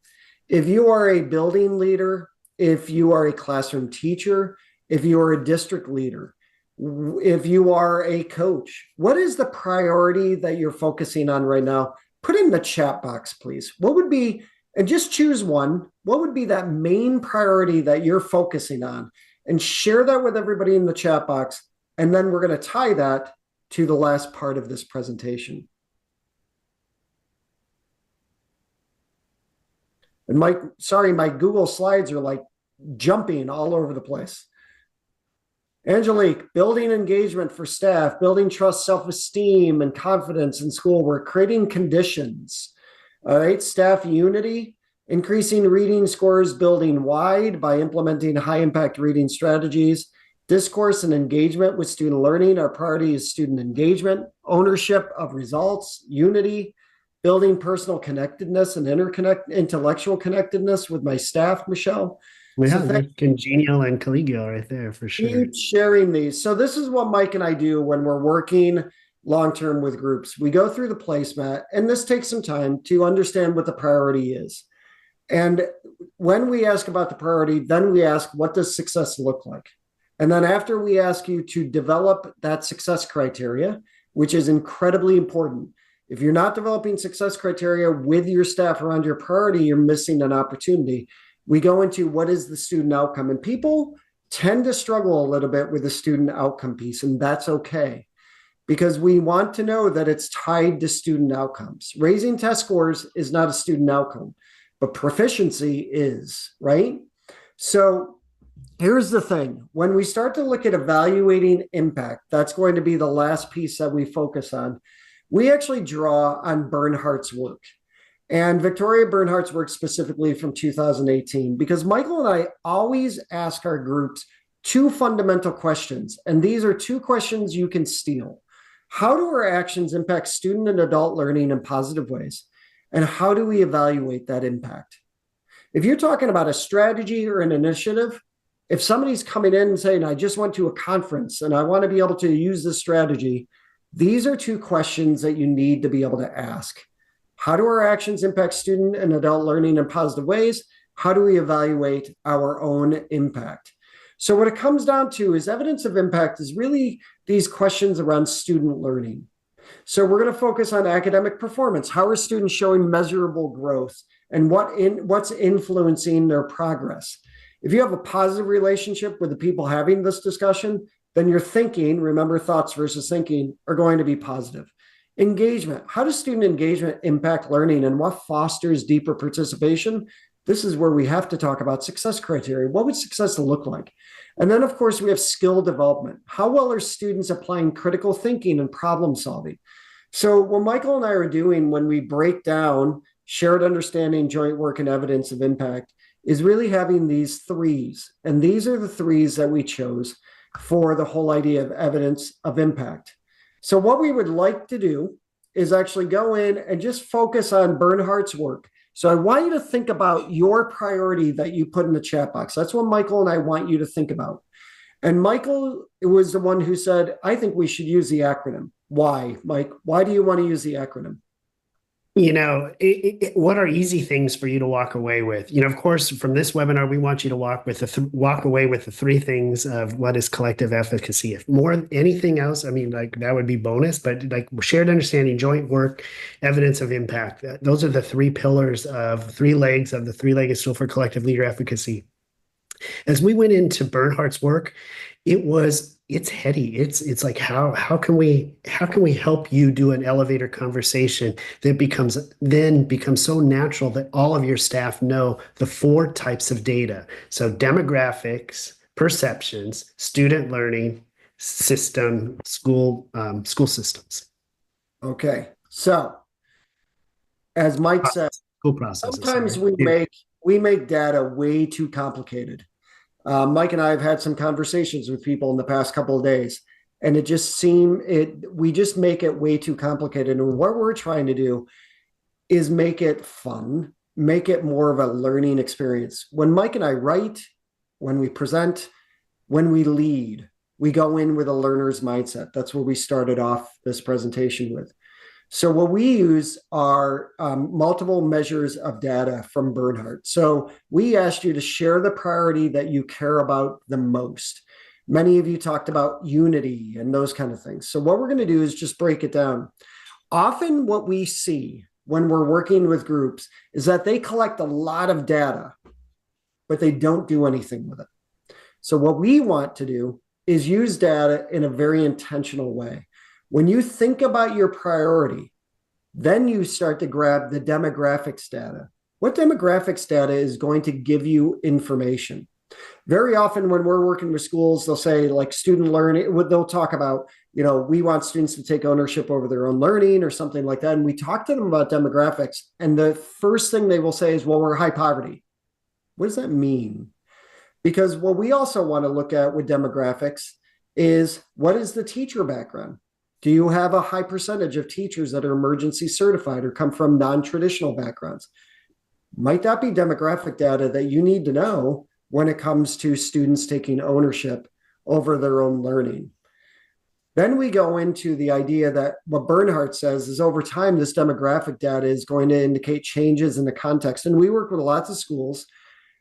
If you are a building leader, if you are a classroom teacher, if you are a district leader, if you are a coach, what is the priority that you're focusing on right now? Put in the chat box, please. What would be, and just choose one, what would be that main priority that you're focusing on? And share that with everybody in the chat box. And then we're going to tie that to the last part of this presentation. And my Google slides are like jumping all over the place. Angelique, building engagement for staff, building trust, self-esteem, and confidence in school. We're creating conditions. All right, staff unity. Increasing reading scores, building wide by implementing high-impact reading strategies. Discourse and engagement with student learning. Our priority is student engagement. Ownership of results, unity. Building personal connectedness and intellectual connectedness with my staff, Michelle. Yeah, congenial and collegial right there for sure. Keep sharing these. So this is what Mike and I do when we're working long-term with groups. We go through the placemat, and this takes some time to understand what the priority is. And when we ask about the priority, then we ask, what does success look like? And then after we ask you to develop that success criteria, which is incredibly important. If you're not developing success criteria with your staff around your priority, you're missing an opportunity. We go into what is the student outcome, and people tend to struggle a little bit with the student outcome piece, and that's okay. Because we want to know that it's tied to student outcomes. Raising test scores is not a student outcome, but proficiency is, right? So here's the thing. When we start to look at evaluating impact, that's going to be the last piece that we focus on. We actually draw on Bernhardt's work. And Victoria Bernhardt's work specifically from 2018, because Michael and I always ask our groups, two fundamental questions. And these are two questions you can steal. How do our actions impact student and adult learning in positive ways? And how do we evaluate that impact? If you're talking about a strategy or an initiative, if somebody's coming in and saying, I just went to a conference and I want to be able to use this strategy, these are two questions that you need to be able to ask. How do our actions impact student and adult learning in positive ways? How do we evaluate our own impact? So what it comes down to is evidence of impact is really these questions around student learning. So we're going to focus on academic performance. How are students showing measurable growth and what's influencing their progress? If you have a positive relationship with the people having this discussion, then your thinking, remember thoughts versus thinking, are going to be positive. Engagement. How does student engagement impact learning and what fosters deeper participation? This is where we have to talk about success criteria. What would success look like? And then, of course, we have skill development. How well are students applying critical thinking and problem solving? So what Michael and I are doing when we break down shared understanding, joint work, and evidence of impact is really having these threes. And these are the threes that we chose for the whole idea of evidence of impact. So what we would like to do is actually go in and just focus on Bernhardt's work. So I want you to think about your priority that you put in the chat box. That's what Michael and I want you to think about. And Michael was the one who said, I think we should use the acronym. Why, Mike? Why do you want to use the acronym? What are easy things for you to walk away with? Of course, from this webinar, we want you to walk away with the three things of what is collective efficacy. If more anything else, that would be bonus, but shared understanding, joint work, evidence of impact. Those are the three pillars of three legs of the three-legged stool for collective leader efficacy. As we went into Bernhardt's work, it's heady. It's like how can we help you do an elevator conversation that becomes so natural that all of your staff know the four types of data. So demographics, perceptions, student learning, school systems. Okay. So as Mike said, school processes. Sometimes we make data way too complicated. Mike and I have had some conversations with people in the past couple of days, and we just make it way too complicated. And what we're trying to do is make it fun, make it more of a learning experience. When Mike and I write, when we present, when we lead, we go in with a learner's mindset. That's what we started off this presentation with. So what we use are multiple measures of data from Bernhardt. So we asked you to share the priority that you care about the most. Many of you talked about unity and those kind of things. So what we're going to do is just break it down. Often what we see when we're working with groups is that they collect a lot of data, but they don't do anything with it. So what we want to do is use data in a very intentional way. When you think about your priority, then you start to grab the demographics data. What demographics data is going to give you information? Very often when we're working with schools, they'll say like student learning, they'll talk about, we want students to take ownership over their own learning or something like that. And we talk to them about demographics. And the first thing they will say is, well, we're high poverty. What does that mean? Because what we also want to look at with demographics is what is the teacher background? Do you have a high percentage of teachers that are emergency certified or come from non-traditional backgrounds? Might that be demographic data that you need to know when it comes to students taking ownership over their own learning? Then we go into the idea that what Bernhardt says is over time, this demographic data is going to indicate changes in the context. And we work with lots of schools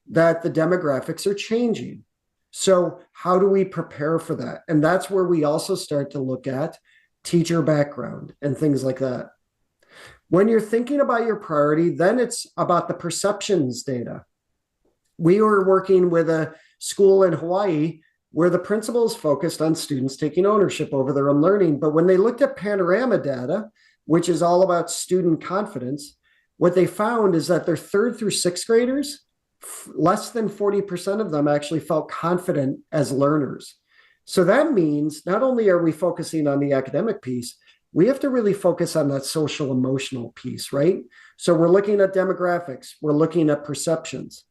that the demographics are changing. So how do we prepare for that? And that's where we also start to look at teacher background and things like that. When you're thinking about your priority, then it's about the perceptions data. We were working with a school in Hawaii where the principals focused on students taking ownership over their own learning. But when they looked at panorama data, which is all about student confidence, what they found is that their 3rd through 6th graders, less than 40% of them actually felt confident as learners. So that means not only are we focusing on the academic piece, we have to really focus on that social emotional piece, right? So we're looking at demographics, we're looking at perceptions.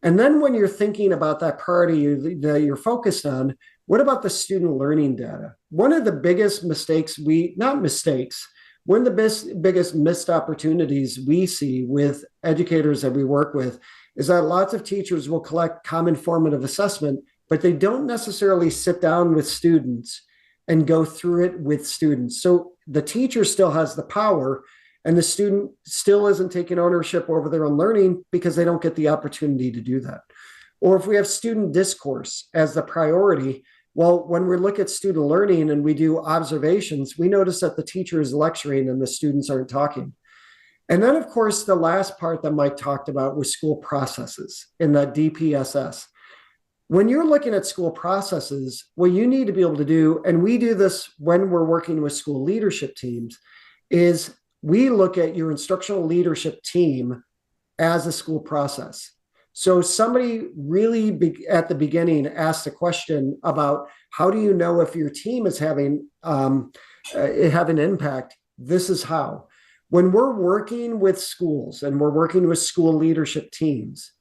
And then when you're thinking about that priority that you're focused on, what about the student learning data? One of the biggest mistakes one of the biggest missed opportunities we see with educators that we work with is that lots of teachers will collect common formative assessment, but they don't necessarily sit down with students and go through it with students. So the teacher still has the power, and the student still isn't taking ownership over their own learning because they don't get the opportunity to do that. Or if we have student discourse as the priority, well, when we look at student learning and we do observations, we notice that the teacher is lecturing and the students aren't talking. And then, of course, the last part that Mike talked about was school processes in that DPSS. When you're looking at school processes, what you need to be able to do, and we do this when we're working with school leadership teams, is we look at your instructional leadership team as a school process. So somebody really at the beginning asked a question about how do you know if your team is having impact? This is how. When we're working with schools and we're working with school leadership teams,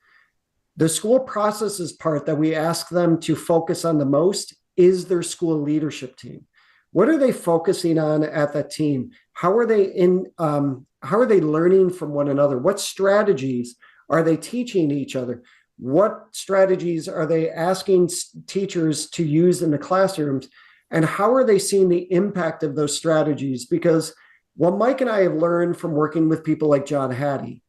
the school processes part that we ask them to focus on the most is their school leadership team. What are they focusing on at that team? How are they learning from one another? What strategies are they teaching each other? What strategies are they asking teachers to use in the classrooms? And how are they seeing the impact of those strategies? Because what Mike and I have learned from working with people like John Hattie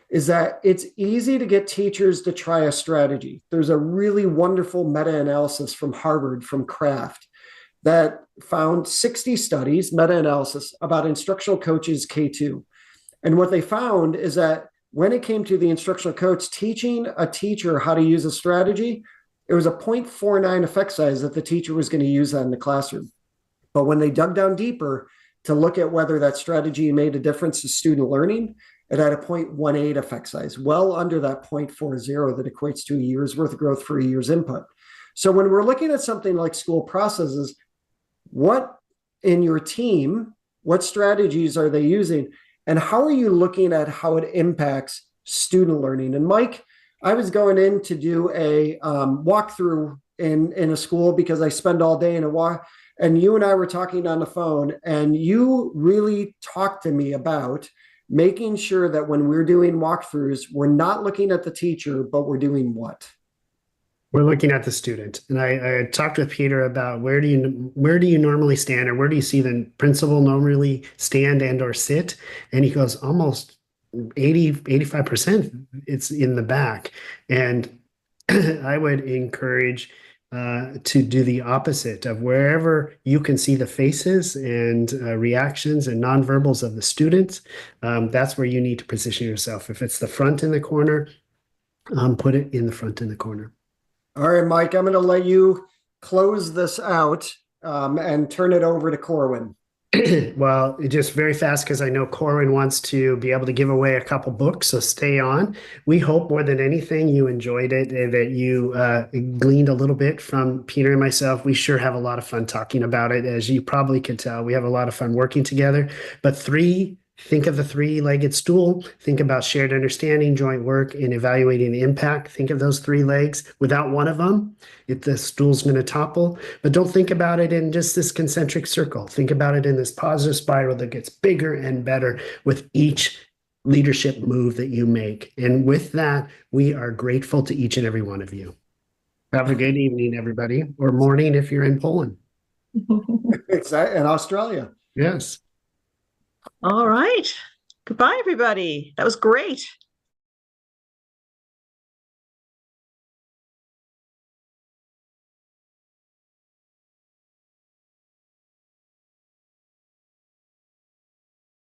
is that it's easy to get teachers to try a strategy. There's a really wonderful meta-analysis from Harvard, from Kraft, that found 60 studies, meta-analysis, about instructional coaches K2. And what they found is that when it came to the instructional coach teaching a teacher how to use a strategy, it was a 0.49 effect size that the teacher was going to use that in the classroom. But when they dug down deeper to look at whether that strategy made a difference to student learning, it had a 0.18 effect size, well under that 0.40 that equates to a year's worth of growth for a year's input. So when we're looking at something like school processes, what in your team, what strategies are they using? And how are you looking at how it impacts student learning? And Mike, I was going in to do a walkthrough in a school because I spend all day in a walk. And you and I were talking on the phone, and you really talked to me about making sure that when we're doing walkthroughs, we're not looking at the teacher, but we're doing what? We're looking at the student. And I talked with Peter about where do you normally stand, or where do you see the principal normally stand and or sit? And he goes, almost 85% it's in the back. And I would encourage to do the opposite of wherever you can see the faces and reactions and nonverbals of the students. That's where you need to position yourself. If it's the front in the corner, put it in the front in the corner. All right, Mike, I'm going to let you close this out and turn it over to Corwin. Well, just very fast, because I know Corwin wants to be able to give away a couple books, so stay on. We hope more than anything you enjoyed it and that you gleaned a little bit from Peter and myself. We sure have a lot of fun talking about it. As you probably could tell, we have a lot of fun working together. But think of the three-legged stool. Think about shared understanding, joint work, and evaluating the impact. Think of those three legs. Without one of them, the stool's going to topple. But don't think about it in just this concentric circle. Think about it in this positive spiral that gets bigger and better with each leadership move that you make. And with that, we are grateful to each and every one of you. Have a good evening, everybody, or morning if you're in Poland. It's in Australia. Yes. All right. Goodbye, everybody. That was great.